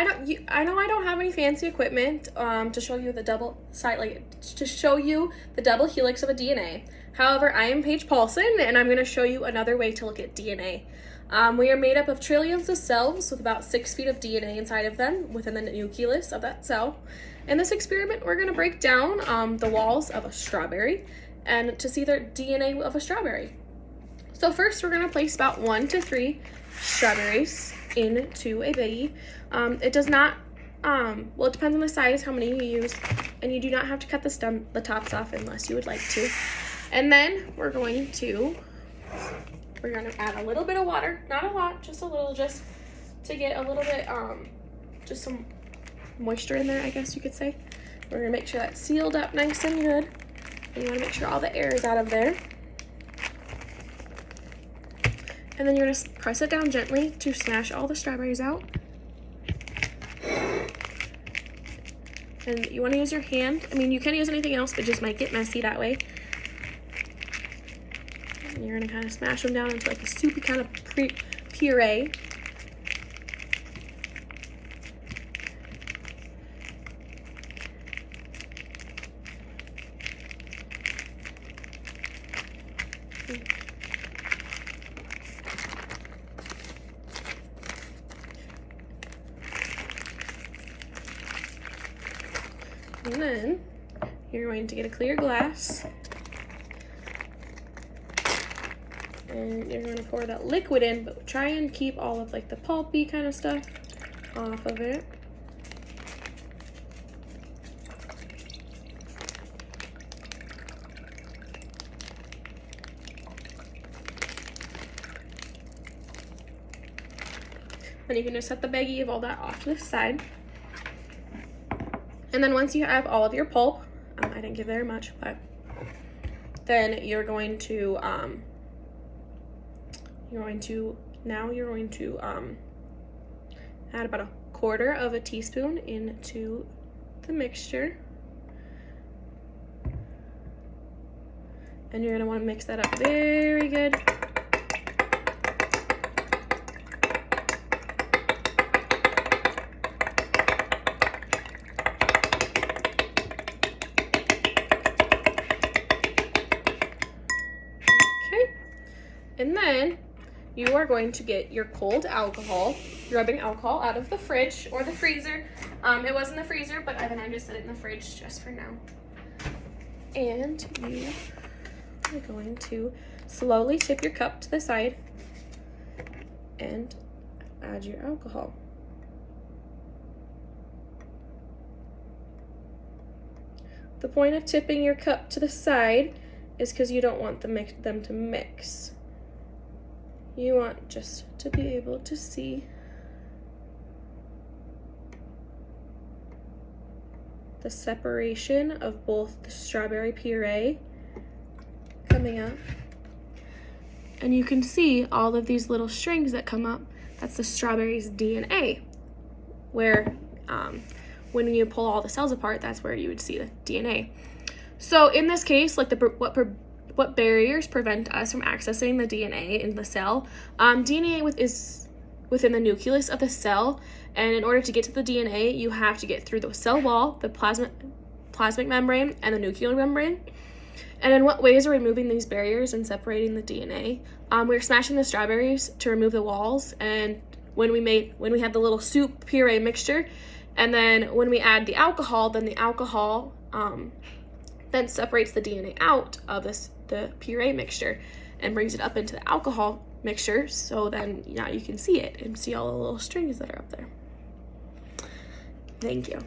I know I don't have any fancy equipment to show you the double helix of a DNA. However, I am Paige Paulson, and I'm going to show you another way to look at DNA. We are made up of trillions of cells with about 6 feet of DNA inside of them within the nucleus of that cell. In this experiment, we're going to break down the walls of a strawberry and to see the DNA of a strawberry. So first, we're going to place about 1 to 3 strawberries into a baggie. It does not, well, it depends on the size, how many you use, and you do not have to cut the tops off unless you would like to. And then we're going to add a little bit of water, not a lot, just a little, just to get a little bit, just some moisture in there, I guess you could say. We're gonna make sure that's sealed up nice and good. And you wanna make sure all the air is out of there. And then you're gonna press it down gently to smash all the strawberries out. And you wanna use your hand. I mean, you can use anything else, but just might get messy that way. And you're gonna kind of smash them down into like a soupy kind of puree. And then you're going to get a clear glass and you're going to pour that liquid in, but try and keep all of like the pulpy kind of stuff off of it. Then you can just set the baggie of all that off to the side. And then once you have all of your pulp, I didn't give very much, but then you're going to add about 1/4 teaspoon into the mixture. And you're gonna wanna mix that up very good. And then you are going to get your cold alcohol, rubbing alcohol out of the fridge or the freezer. It was in the freezer, but then I just set it in the fridge just for now. And you are going to slowly tip your cup to the side and add your alcohol. The point of tipping your cup to the side is because you don't want them to mix. You want just to be able to see the separation of both the strawberry puree coming up. And you can see all of these little strings that come up. That's the strawberry's DNA, where when you pull all the cells apart, that's where you would see the DNA. So in this case, like what barriers prevent us from accessing the DNA in the cell? DNA is within the nucleus of the cell, and in order to get to the DNA, you have to get through the cell wall, the plasmic membrane, and the nuclear membrane. And in what ways are we removing these barriers and separating the DNA? We're smashing the strawberries to remove the walls, and when we had the little soup puree mixture, and then when we add the alcohol, then the alcohol then separates the DNA out of the puree mixture and brings it up into the alcohol mixture, so then now you can see it and see all the little strings that are up there. Thank you.